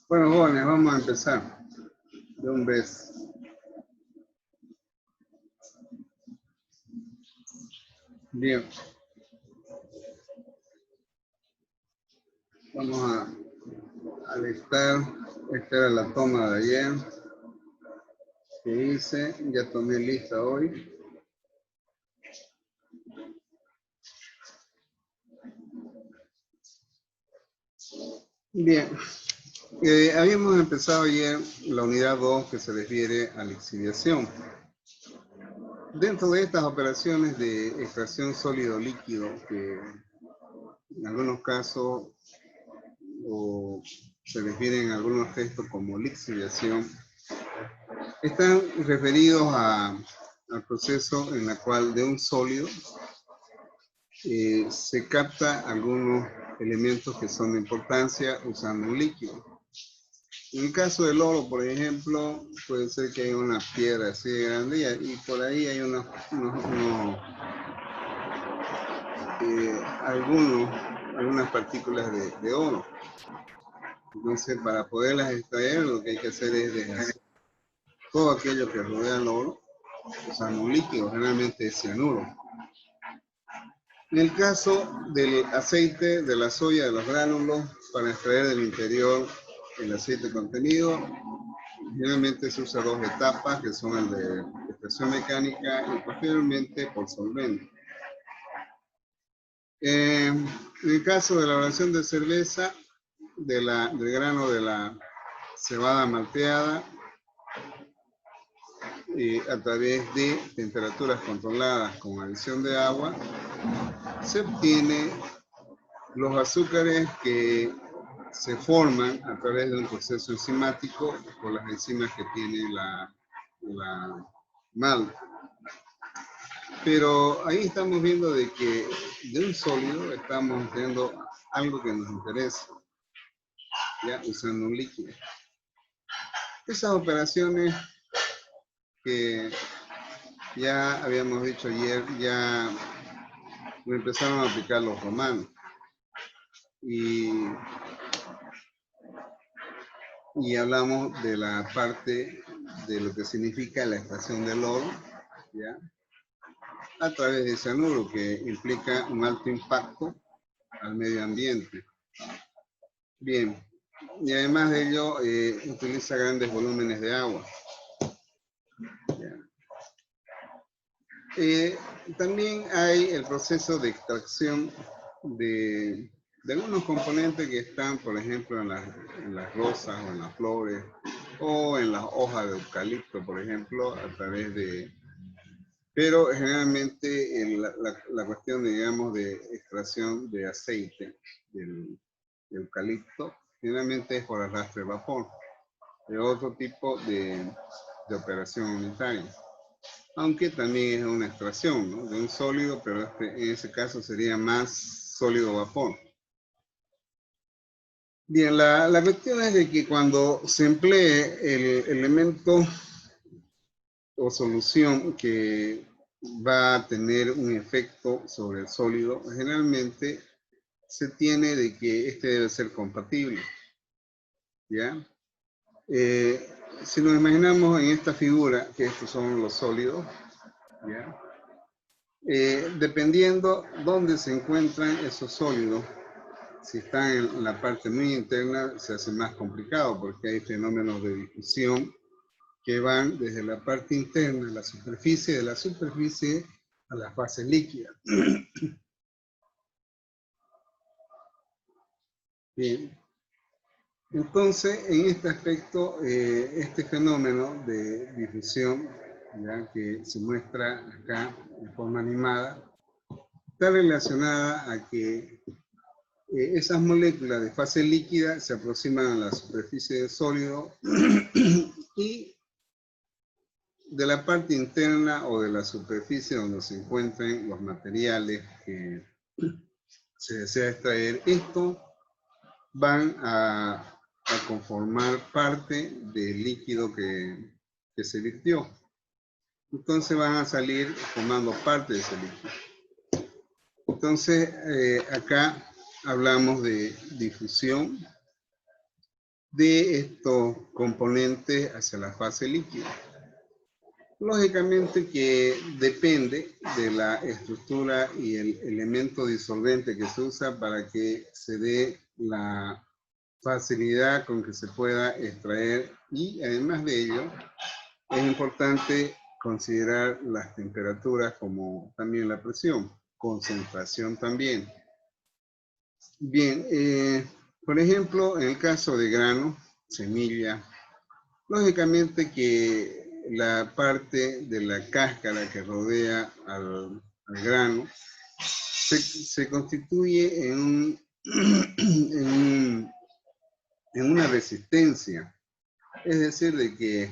Bueno, jóvenes, vamos a empezar de un vez. Bien. Vamos a listar. Esta era la toma de ayer que hice. Ya tomé lista hoy. Bien. Habíamos empezado ayer la unidad 2 que se refiere a lixiviación. Dentro de estas operaciones de extracción sólido-líquido, que en algunos casos se refieren a algunos textos como lixiviación, están referidos al proceso en el cual de un sólido se capta algunos elementos que son de importancia usando un líquido. En el caso del oro, por ejemplo, puede ser que haya una piedra así de grande y por ahí hay algunas partículas de oro. Entonces, para poderlas extraer, lo que hay que hacer es deshacer todo aquello que rodea el oro usando un líquido, generalmente es cianuro. En el caso del aceite, de la soya, de los gránulos, para extraer del interior el aceite contenido, generalmente se usa dos etapas, que son el de extracción mecánica y posteriormente por solvente. En el caso de la elaboración de cerveza, del grano de la cebada malteada, a través de temperaturas controladas con adición de agua, se obtiene los azúcares que se forman a través de un proceso enzimático por las enzimas que tiene la malta. Pero ahí estamos viendo de que de un sólido estamos viendo algo que nos interesa, ya usando un líquido. Esas operaciones que ya habíamos dicho ayer, ya lo empezaron a aplicar los romanos. Y hablamos de la parte de lo que significa la extracción del oro, ¿ya? A través de cianuro, que implica un alto impacto al medio ambiente. Bien, y además de ello, utiliza grandes volúmenes de agua. También hay el proceso de extracción de algunos componentes que están, por ejemplo, en las rosas o en las flores o en las hojas de eucalipto, por ejemplo, a través de... Pero generalmente la cuestión, digamos, de extracción de aceite del eucalipto, generalmente es por arrastre de vapor, de otro tipo de operación unitaria. Aunque también es una extracción, ¿no?, de un sólido, pero en ese caso sería más sólido vapor. Bien, la cuestión es de que cuando se emplee el elemento o solución que va a tener un efecto sobre el sólido, generalmente se tiene de que este debe ser compatible, ¿ya? Si nos imaginamos en esta figura que estos son los sólidos, ¿ya? Dependiendo dónde se encuentran esos sólidos, si están en la parte muy interna, se hace más complicado porque hay fenómenos de difusión que van desde la parte interna, de la superficie a la fase líquida. Bien. Entonces, en este aspecto, este fenómeno de difusión, ya que se muestra acá de forma animada, está relacionada a que esas moléculas de fase líquida se aproximan a la superficie del sólido y de la parte interna o de la superficie donde se encuentran los materiales que se desea extraer, estos van a conformar parte del líquido que se virtió. Entonces van a salir formando parte de ese líquido. Entonces, acá hablamos de difusión de estos componentes hacia la fase líquida. Lógicamente que depende de la estructura y el elemento disolvente que se usa para que se dé la facilidad con que se pueda extraer, y además de ello es importante considerar las temperaturas como también la presión, concentración también. Bien, por ejemplo, en el caso de grano, semilla, lógicamente que la parte de la cáscara que rodea al grano se constituye en una resistencia. Es decir, de que,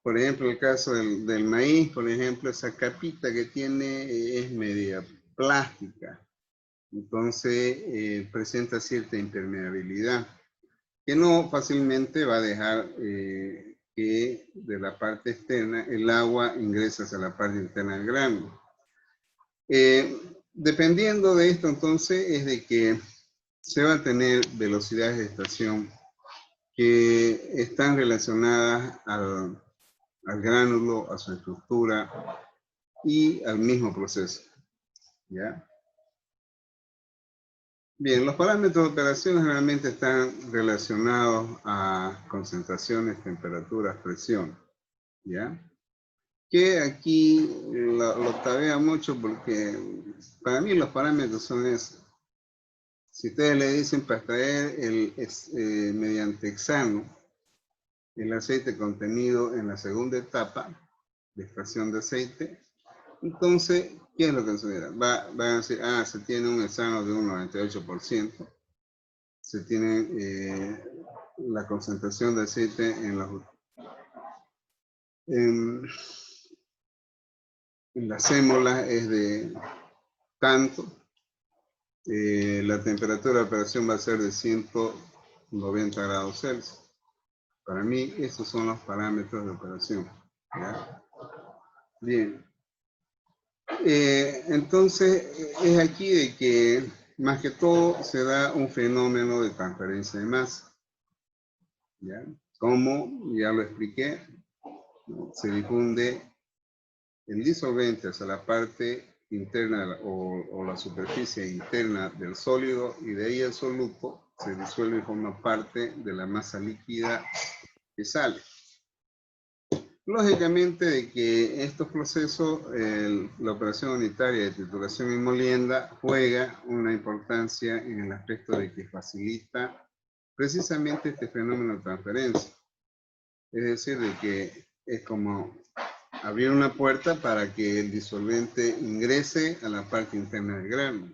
por ejemplo, el caso del maíz, por ejemplo, esa capita que tiene es media plástica. Entonces, presenta cierta impermeabilidad, que no fácilmente va a dejar que de la parte externa el agua ingrese hacia la parte interna del grano. Dependiendo de esto, entonces, es de que se va a tener velocidades de estación que están relacionadas al gránulo, a su estructura y al mismo proceso. ¿Ya? Bien, los parámetros de operación generalmente están relacionados a concentraciones, temperaturas, presión. ¿Ya? Que aquí lo tabea mucho porque para mí los parámetros son esos. Si ustedes le dicen para extraer mediante hexano el aceite contenido en la segunda etapa de extracción de aceite, entonces, ¿qué es lo que considera? Va a decir, se tiene un hexano de un 98%, se tiene la concentración de aceite en la sémola es de tanto, la temperatura de operación va a ser de 190 grados Celsius. Para mí, esos son los parámetros de operación. ¿Ya? Bien. Entonces, es aquí de que, más que todo, se da un fenómeno de transferencia de masa. ¿Ya? Como ya lo expliqué, ¿no? Se difunde el disolvente hacia la parte interna o la superficie interna del sólido, y de ahí el soluto se disuelve y forma parte de la masa líquida que sale. Lógicamente de que estos procesos, la operación unitaria de trituración y molienda juega una importancia en el aspecto de que facilita precisamente este fenómeno de transferencia. Es decir, de que es como abrir una puerta para que el disolvente ingrese a la parte interna del grano.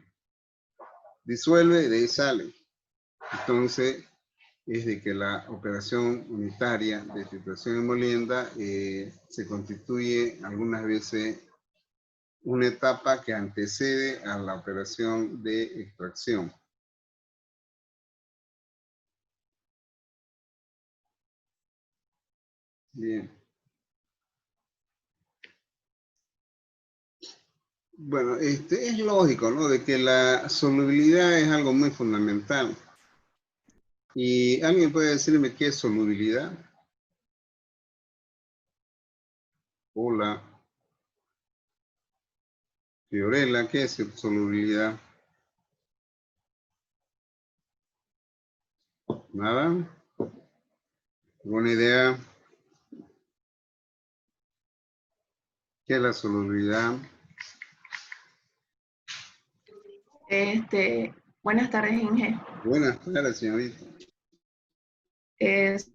Disuelve y de ahí sale. Entonces, es de que la operación unitaria de trituración y molienda se constituye algunas veces una etapa que antecede a la operación de extracción. Bien. Bueno, es lógico, ¿no? De que la solubilidad es algo muy fundamental. ¿Y alguien puede decirme qué es solubilidad? Hola. Fiorella, ¿qué es solubilidad? ¿Nada? ¿Alguna idea? ¿Qué es la solubilidad? Buenas tardes, Inge. Buenas tardes, señorita.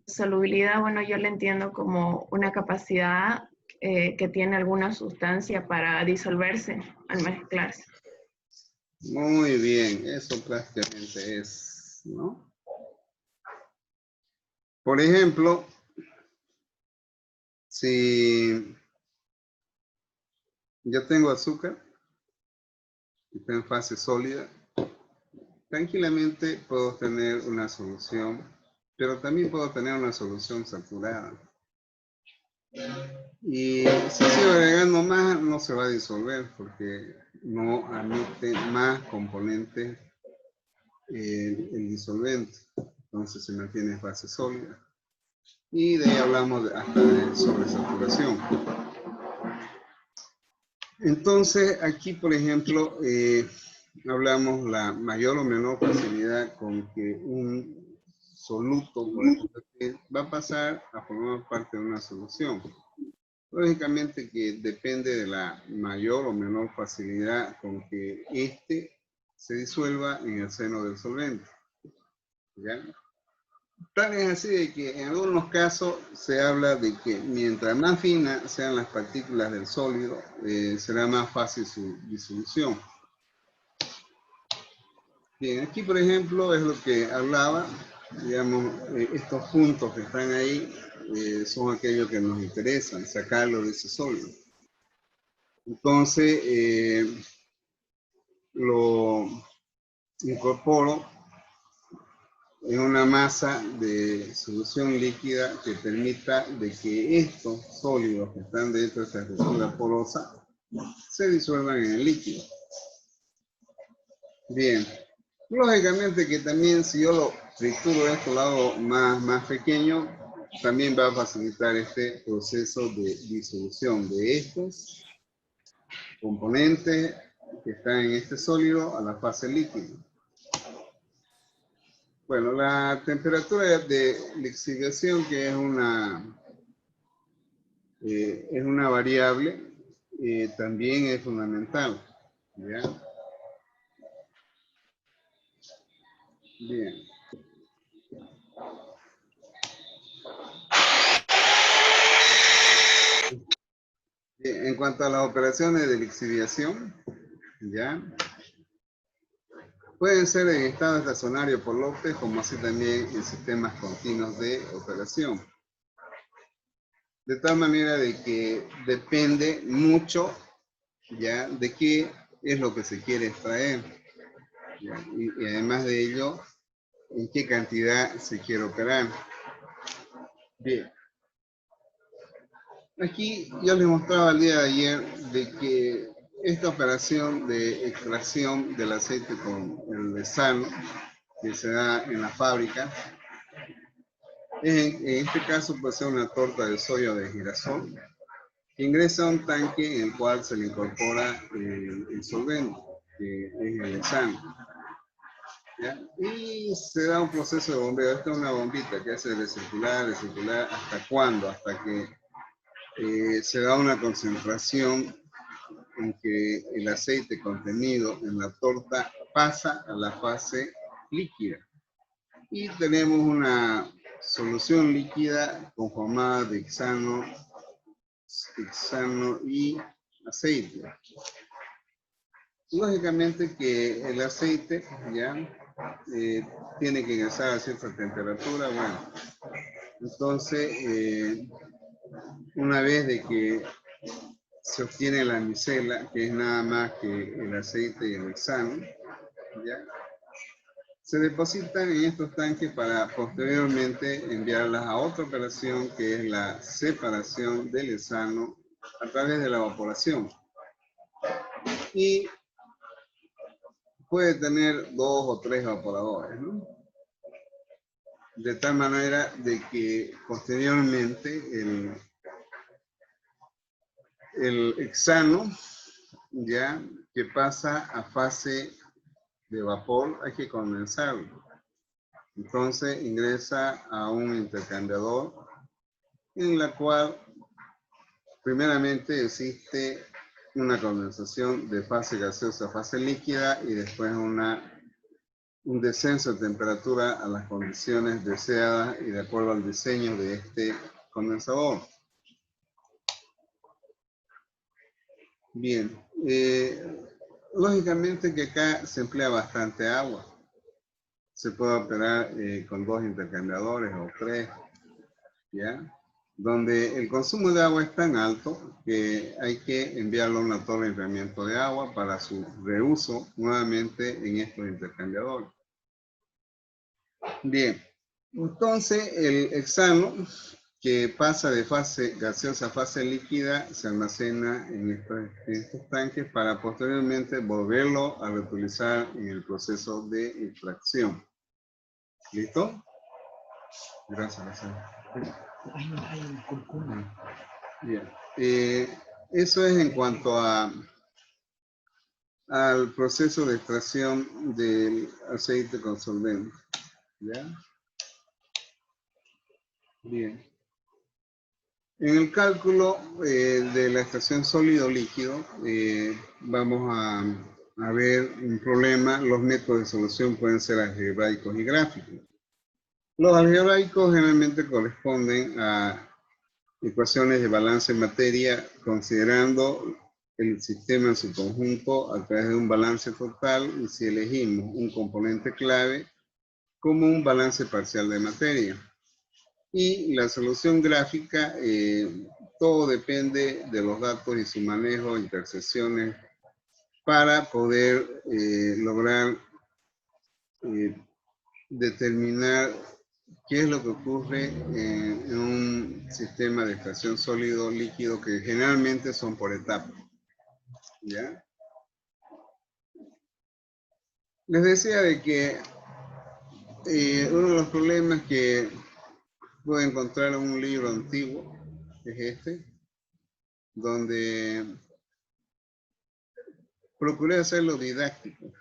Solubilidad, bueno, yo le entiendo como una capacidad que tiene alguna sustancia para disolverse al mezclarse. Muy bien, eso prácticamente es, ¿no? Por ejemplo, si yo tengo azúcar, está en fase sólida, tranquilamente puedo tener una solución, pero también puedo tener una solución saturada. Y si sigo agregando más, no se va a disolver porque no admite más componentes el disolvente. entonces se mantiene en fase sólida. Y de ahí hablamos hasta de sobresaturación. Entonces, aquí, por ejemplo, hablamos la mayor o menor facilidad con que un soluto, por ejemplo, va a pasar a formar parte de una solución. Lógicamente que depende de la mayor o menor facilidad con que éste se disuelva en el seno del solvente. ¿Ya? Tal es así de que en algunos casos se habla de que mientras más finas sean las partículas del sólido, será más fácil su disolución. Bien, aquí por ejemplo es lo que hablaba, digamos, estos puntos que están ahí son aquellos que nos interesan, sacarlo de ese sólido. Entonces, lo incorporo en una masa de solución líquida que permita de que estos sólidos que están dentro de esta estructura porosa se disuelvan en el líquido. Bien, lógicamente que también si yo lo trituro esto, lo hago más pequeño, también va a facilitar este proceso de disolución de estos componentes que están en este sólido a la fase líquida. Bueno, la temperatura de lixiviación, que es una variable, también es fundamental. ¿Ya? Bien. En cuanto a las operaciones de lixiviación, ¿ya? Pueden ser en estado estacionario por López, como así también en sistemas continuos de operación. De tal manera de que depende mucho, ¿ya?, de qué es lo que se quiere extraer. Y además de ello, en qué cantidad se quiere operar. Bien. Aquí yo les mostraba el día de ayer de que esta operación de extracción del aceite con el desano que se da en la fábrica, en este caso puede ser una torta de soya o de girasol, que ingresa a un tanque en el cual se le incorpora el solvente, que es el hexano. ¿Ya? Y se da un proceso de bombeo. Esta es una bombita que hace de circular, ¿hasta cuándo? Hasta que se da una concentración en que el aceite contenido en la torta pasa a la fase líquida. Y tenemos una solución líquida conformada de hexano y aceite. Lógicamente que el aceite ya tiene que ingresar a cierta temperatura. Bueno, entonces una vez de que se obtiene la micela, que es nada más que el aceite y el hexano, ¿ya?, se depositan en estos tanques para posteriormente enviarlas a otra operación que es la separación del hexano a través de la evaporación. Y puede tener 2 o 3 evaporadores, ¿no? De tal manera de que posteriormente el hexano, ya que pasa a fase de vapor, hay que condensarlo. Entonces ingresa a un intercambiador en la cual primeramente existe una condensación de fase gaseosa a fase líquida y después un descenso de temperatura a las condiciones deseadas y de acuerdo al diseño de este condensador. Bien, lógicamente que acá se emplea bastante agua. Se puede operar con 2 intercambiadores o 3, ¿ya? Donde el consumo de agua es tan alto que hay que enviarlo a una torre de enfriamiento de agua para su reuso nuevamente en estos intercambiadores. Bien, entonces el hexano que pasa de fase gaseosa a fase líquida se almacena en estos tanques para posteriormente volverlo a reutilizar en el proceso de extracción. ¿Listo? Gracias, gracias. Hay curcuma. Bien. Eso es en cuanto al proceso de extracción del aceite con solvente. ¿Ya? Bien. En el cálculo de la extracción sólido-líquido, vamos a ver un problema. Los métodos de solución pueden ser algebraicos y gráficos. Los algebraicos generalmente corresponden a ecuaciones de balance en materia, considerando el sistema en su conjunto a través de un balance total y si elegimos un componente clave como un balance parcial de materia. Y la solución gráfica, todo depende de los datos y su manejo, intersecciones, para poder lograr determinar qué es lo que ocurre en un sistema de extracción sólido-líquido que generalmente son por etapas. ¿Ya? Les decía de que uno de los problemas que puedo encontrar en un libro antiguo es este, donde procuré hacerlo didáctico.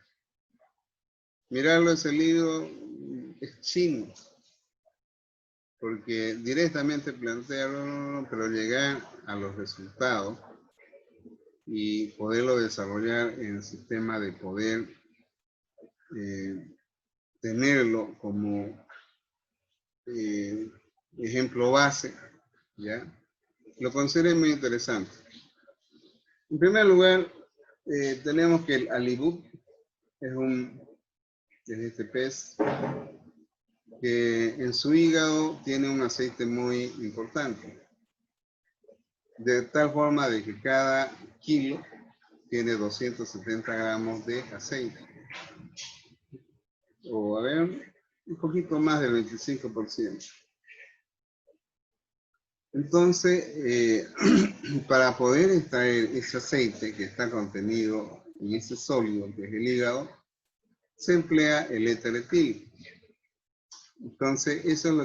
Mirarlo, ese libro es chino, porque directamente plantearon, pero llegar a los resultados y poderlo desarrollar en el sistema de poder tenerlo como ejemplo base, ¿ya? Lo considero muy interesante. En primer lugar, tenemos que el alibut es este pez que en su hígado tiene un aceite muy importante, de tal forma de que cada kilo tiene 270 gramos de aceite, o a ver, un poquito más del 25%. Entonces, para poder extraer ese aceite que está contenido en ese sólido que es el hígado, se emplea el éter etílico. Entonces, eso es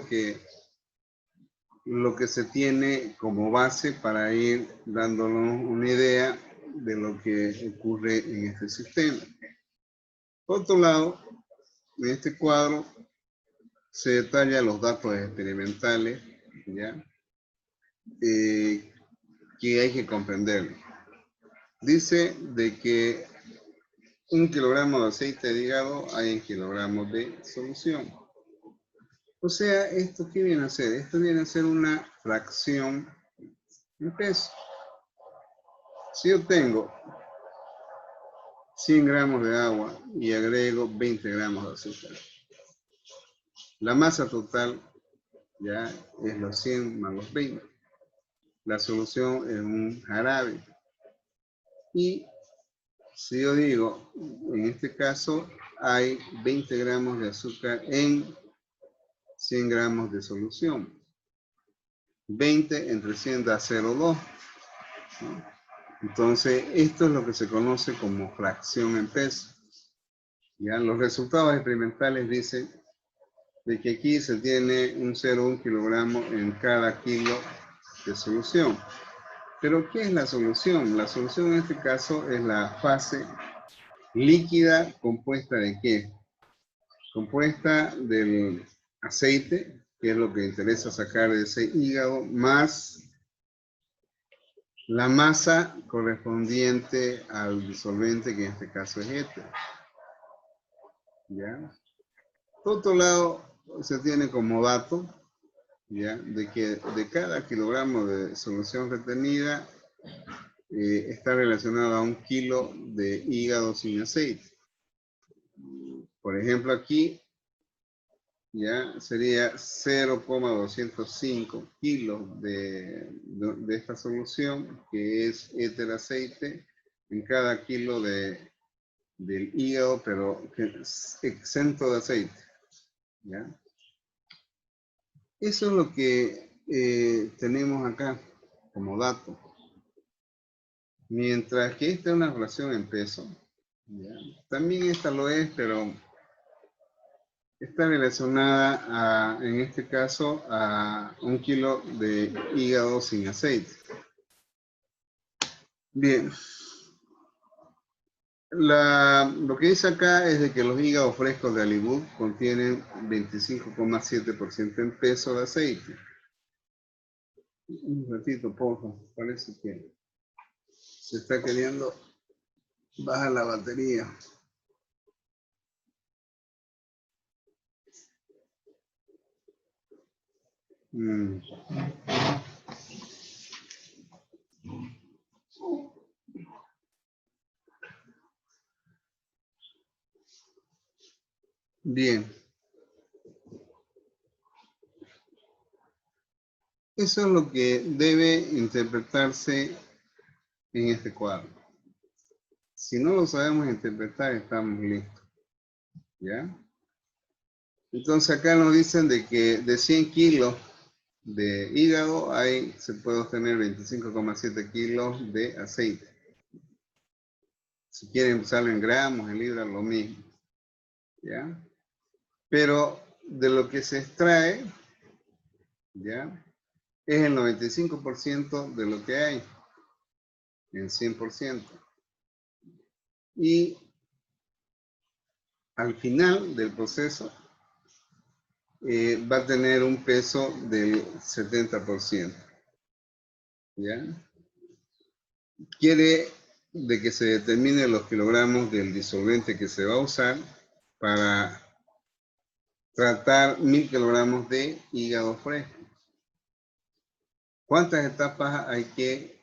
lo que se tiene como base para ir dándonos una idea de lo que ocurre en este sistema. Por otro lado, en este cuadro se detallan los datos experimentales, ¿ya? Que hay que comprender. Dice de que 1 kilogramo de aceite de hígado hay en kilogramos de solución. O sea, ¿esto qué viene a ser? Esto viene a ser una fracción en peso. Si yo tengo 100 gramos de agua y agrego 20 gramos de azúcar, la masa total ya es los 100 más los 20. La solución es un jarabe. Y si yo digo, en este caso, hay 20 gramos de azúcar en 100 gramos de solución. 20 entre 100 da 0,2. ¿No? Entonces, esto es lo que se conoce como fracción en peso. ¿Ya? Los resultados experimentales dicen de que aquí se tiene un 0,1 kilogramo en cada kilo de solución. Pero, ¿qué es la solución? La solución en este caso es la fase líquida compuesta de ¿qué? Compuesta del aceite, que es lo que interesa sacar de ese hígado, más la masa correspondiente al disolvente, que en este caso es éter. ¿Ya? Por otro lado, se tiene como dato, ¿ya? De que de cada kilogramo de solución retenida está relacionado a 1 kilo de hígado sin aceite. Por ejemplo, aquí ya sería 0,205 kilos de esta solución, que es éter aceite, en cada kilo del hígado, pero exento de aceite. ¿Ya? Eso es lo que tenemos acá como dato. Mientras que esta es una relación en peso, ¿ya? También esta lo es, pero está relacionada en este caso a 1 kilo de hígado sin aceite. Bien. Lo que dice acá es de que los hígados frescos de Hollywood contienen 25,7% en peso de aceite. Un ratito, por favor, parece que se está queriendo bajar la batería. Bien. Eso es lo que debe interpretarse en este cuadro. Si no lo sabemos interpretar, estamos listos. ¿Ya? Entonces acá nos dicen de que de 100 kilos de hígado se puede obtener 25,7 kilos de aceite. Si quieren usarlo en gramos, en libras, lo mismo. ¿Ya? Pero de lo que se extrae, ¿ya? Es el 95% de lo que hay, en 100%. Y al final del proceso va a tener un peso del 70%. ¿Ya? Quiere de que se determinen los kilogramos del disolvente que se va a usar para tratar 1000 kilogramos de hígado fresco. ¿Cuántas etapas hay que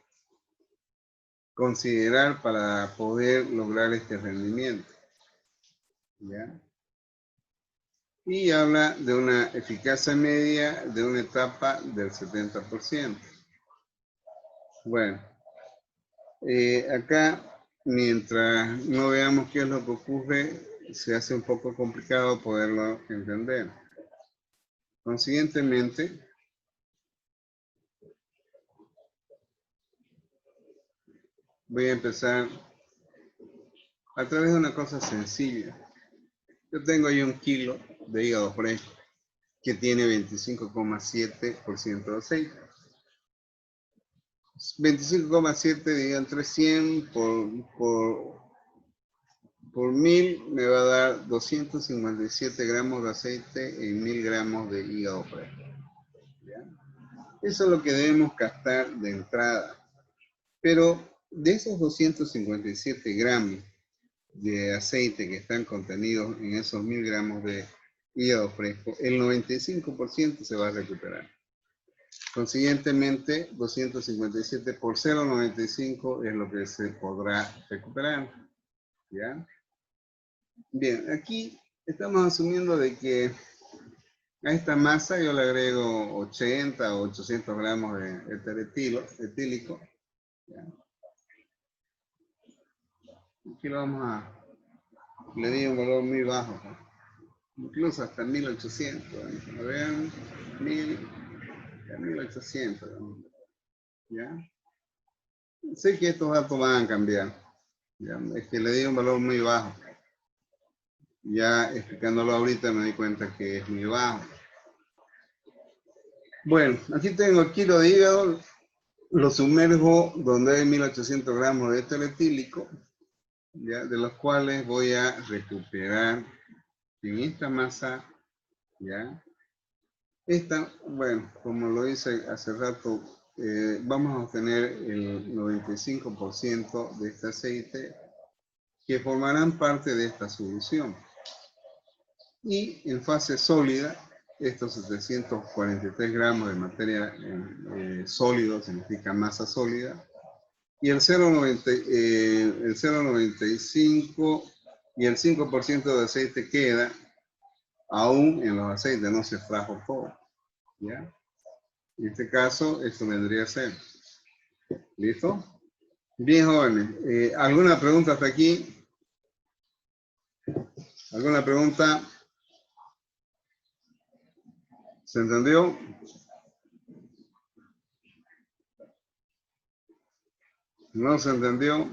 considerar para poder lograr este rendimiento? ¿Ya? Y habla de una eficacia media de una etapa del 70%. Bueno, acá, mientras no veamos qué es lo que ocurre, se hace un poco complicado poderlo entender. Consiguientemente, voy a empezar a través de una cosa sencilla. Yo tengo ahí 1 kilo de hígado fresco que tiene 25,7% de aceite. 25,7 dividido entre 100 por 1000 me va a dar 257 gramos de aceite en 1000 gramos de hígado fresco. ¿Ya? Eso es lo que debemos captar de entrada. Pero de esos 257 gramos de aceite que están contenidos en esos 1000 gramos de hígado fresco, el 95% se va a recuperar. Consiguientemente, 257 por 0,95 es lo que se podrá recuperar. ¿Ya? Bien, aquí estamos asumiendo de que a esta masa yo le agrego 80 o 800 gramos de éter etílico. ¿Ya? Aquí lo vamos a... Le di un valor muy bajo, ¿no? Incluso hasta 1800. ¿No? Vean, 1800. ¿No? ¿Ya? Sé que estos datos van a cambiar. ¿Ya? Es que le di un valor muy bajo. Ya explicándolo ahorita me di cuenta que es muy bajo. Bueno, aquí tengo el kilo de hígado. Lo sumerjo donde hay 1800 gramos de éter etílico, ¿ya? De los cuales voy a recuperar en esta masa, ¿ya? Esta, bueno, como lo hice hace rato, vamos a obtener el 95% de este aceite que formarán parte de esta solución. Y en fase sólida, estos 743 gramos de materia sólido, significa masa sólida, y el 0,95 y el 5% de aceite queda aún en los aceites, no se extrajo todo. ¿Ya? En este caso, esto vendría a ser. ¿Listo? Bien, jóvenes. ¿Alguna pregunta hasta aquí? ¿Alguna pregunta? ¿Se entendió? ¿No se entendió?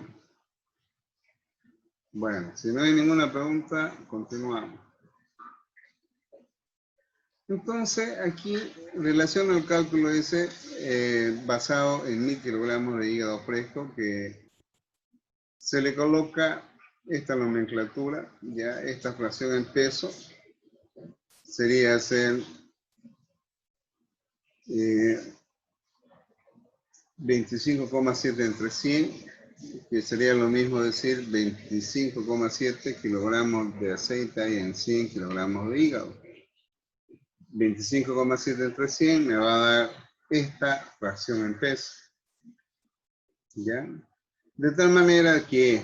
Bueno, si no hay ninguna pregunta, continuamos. Entonces, aquí relaciono el cálculo ese basado en 1000 kilogramos de hígado fresco, que se le coloca esta nomenclatura, ya esta fracción en peso, sería hacer 25,7 entre 100, que sería lo mismo decir 25,7 kilogramos de aceite hay en 100 kilogramos de hígado. 25,7 entre 100 me va a dar esta fracción en peso. ¿Ya? De tal manera que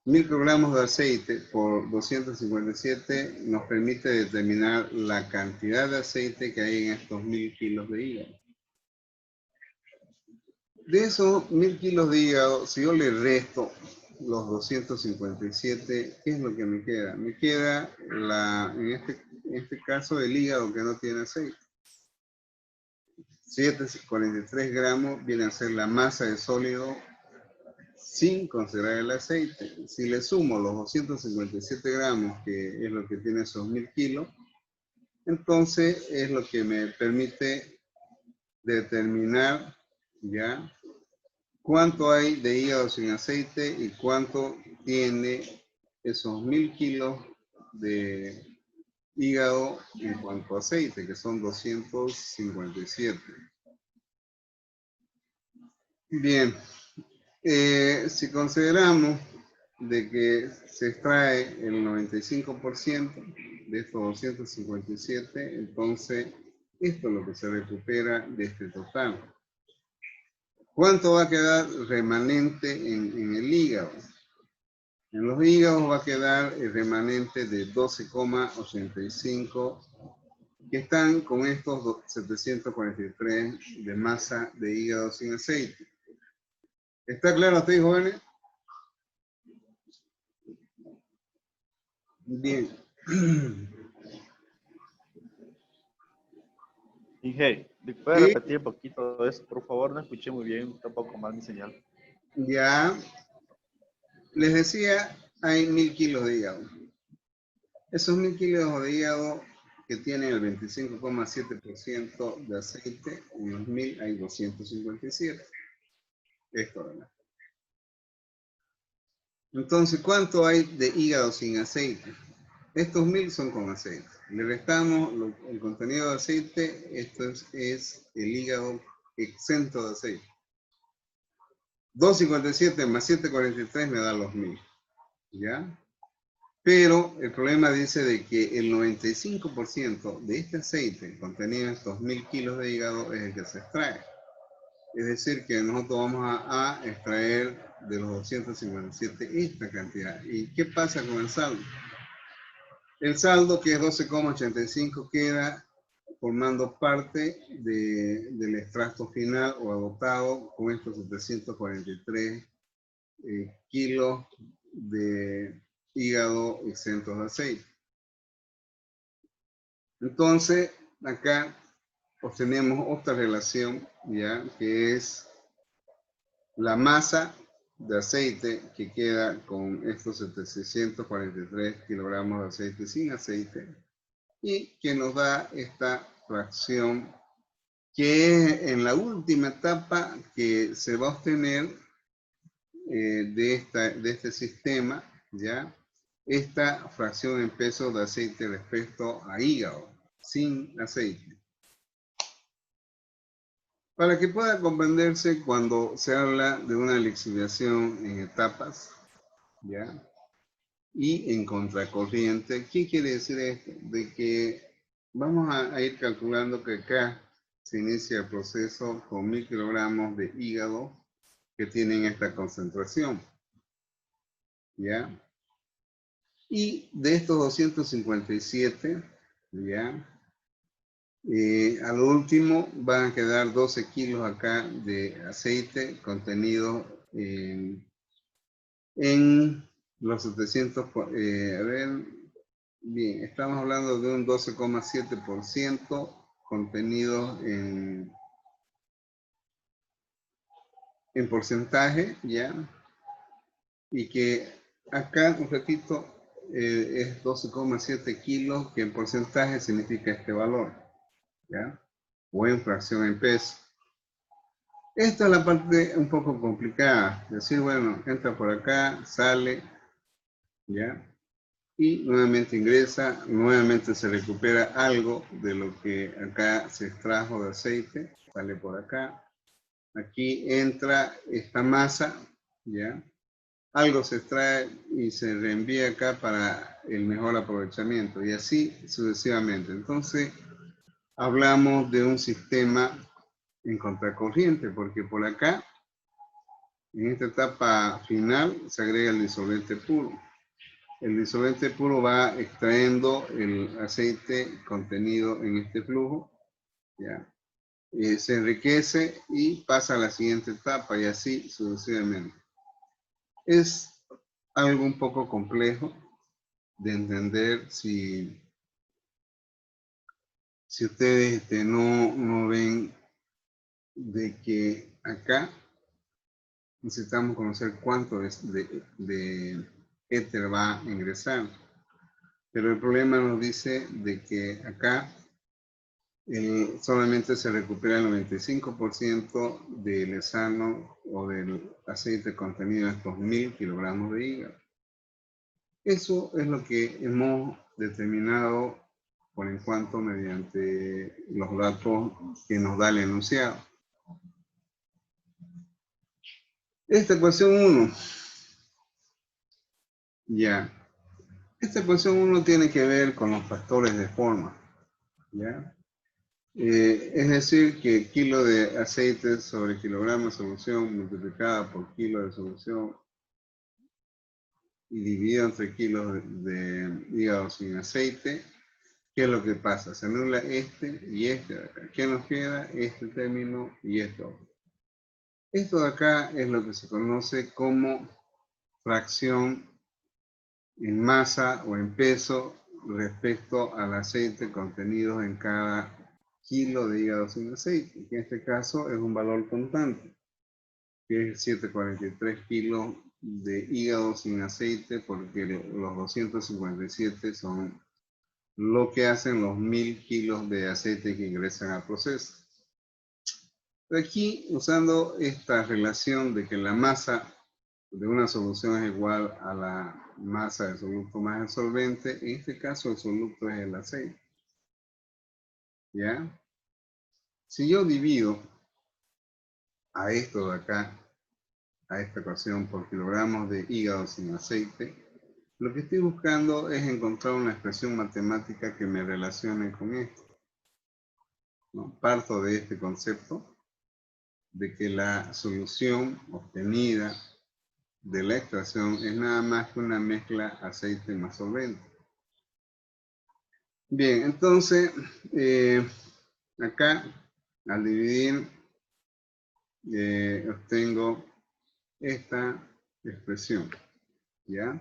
1000 kilogramos de aceite por 257 nos permite determinar la cantidad de aceite que hay en estos 1000 kilos de hígado. De esos 1000 kilos de hígado, si yo le resto los 257, ¿qué es lo que me queda? Me queda, en este caso, el hígado que no tiene aceite. 743 gramos viene a ser la masa de sólido sin considerar el aceite. Si le sumo los 257 gramos, que es lo que tiene esos 1000 kilos, entonces es lo que me permite determinar ya cuánto hay de hígado sin aceite y cuánto tiene esos 1000 kilos de hígado en cuanto a aceite, que son 257. Bien, si consideramos de que se extrae el 95% de estos 257, entonces esto es lo que se recupera de este total. ¿Cuánto va a quedar remanente en el hígado? En los hígados va a quedar el remanente de 12,85 que están con estos 743 de masa de hígado sin aceite. ¿Está claro hasta ahí, jóvenes? Bien. Inge, ¿puede Y repetir un poquito de eso? Por favor, no escuché muy bien, está un poco mal mi señal. ya les decía, hay 1000 kilos de hígado. Esos 1000 kilos de hígado que tienen el 25,7% de aceite, en los 1000 hay 257. Esto, ¿verdad? Entonces, ¿cuánto hay de hígado sin aceite? Estos 1000 son con aceite. Le restamos el contenido de aceite, esto es el hígado exento de aceite. 257 más 743 me da los 1000. ¿Ya? Pero el problema dice de que el 95% de este aceite contenido en estos 1000 kilos de hígado es el que se extrae. Es decir, que nosotros vamos a extraer de los 257 esta cantidad. ¿Y qué pasa con el saldo? El saldo, que es 12,85, queda formando parte del extracto final o agotado con estos 743 kilos de hígado exentos de aceite. Entonces, acá obtenemos otra relación, ya, que es la masa de aceite que queda con estos 743 kilogramos de aceite sin aceite y que nos da esta fracción que es en la última etapa que se va a obtener de este sistema, ¿ya? Esta fracción en peso de aceite respecto a hígado, sin aceite. Para que pueda comprenderse cuando se habla de una lixiviación en etapas, ¿ya? Y en contracorriente, ¿qué quiere decir esto? De que vamos a ir calculando que acá se inicia el proceso con 1000 kilogramos de hígado que tienen esta concentración, ¿ya? Y de estos 257, ¿ya? A lo último van a quedar 12 kilos acá de aceite contenido en los 700, a ver, bien, estamos hablando de un 12,7% contenido en porcentaje, ¿ya? Y que acá, un ratito, es 12,7 kilos, que en porcentaje significa este valor, ¿ya? O en fracción en peso. Esta es la parte un poco complicada. Decir, bueno, entra por acá, sale, ¿ya? Y nuevamente ingresa, nuevamente se recupera algo de lo que acá se extrajo de aceite, sale por acá. Aquí entra esta masa, ¿ya? Algo se extrae y se reenvía acá para el mejor aprovechamiento y así sucesivamente. Entonces, hablamos de un sistema en contracorriente, porque por acá, en esta etapa final, se agrega el disolvente puro. El disolvente puro va extrayendo el aceite contenido en este flujo, ¿ya? Se enriquece y pasa a la siguiente etapa y así sucesivamente. Es algo un poco complejo de entender si ustedes no ven de que acá necesitamos conocer cuánto de éter va a ingresar. Pero el problema nos dice de que acá solamente se recupera el 95% del hexano o del aceite contenido en estos 1000 kilogramos de hígado. Eso es lo que hemos determinado por en cuanto mediante los datos que nos da el enunciado. Esta ecuación 1, ya. Esta ecuación 1 tiene que ver con los factores de forma, ¿ya? Es decir, que kilo de aceite sobre kilogramo de solución multiplicada por kilo de solución y dividido entre kilos de hígado sin aceite, ¿qué es lo que pasa? Se anula este y este de acá. ¿Qué nos queda? Este término y este otro. Esto de acá es lo que se conoce como fracción en masa o en peso respecto al aceite contenido en cada kilo de hígado sin aceite, que en este caso es un valor constante, que es 743 kilos de hígado sin aceite, porque los 257 son lo que hacen los 1000 kilos de aceite que ingresan al proceso. Aquí, usando esta relación de que la masa de una solución es igual a la masa del soluto más el solvente, en este caso el soluto es el aceite. ¿Ya? Si yo divido a esto de acá, a esta ecuación por kilogramos de hígado sin aceite, lo que estoy buscando es encontrar una expresión matemática que me relacione con esto, ¿no? Parto de este concepto de que la solución obtenida de la extracción es nada más que una mezcla aceite más solvente. Bien, entonces, acá, al dividir, obtengo esta expresión, ¿ya?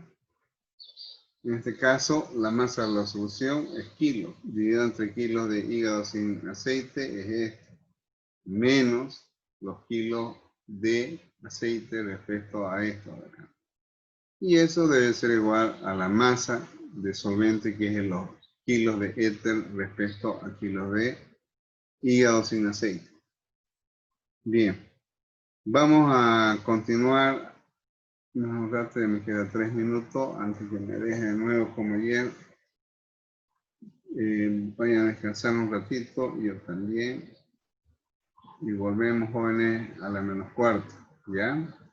En este caso, la masa de la solución es kilo, dividido entre kilos de hígado sin aceite es esto, menos los kilos de aceite respecto a esto de acá. Y eso debe ser igual a la masa de solvente, que es los kilos de éter respecto a kilos de hígado sin aceite. Bien, vamos a continuar. Un rato, me queda 3 minutos antes que me deje de nuevo como ayer. Vayan a descansar un ratito, yo también. Y volvemos, jóvenes, a la -4, ¿ya?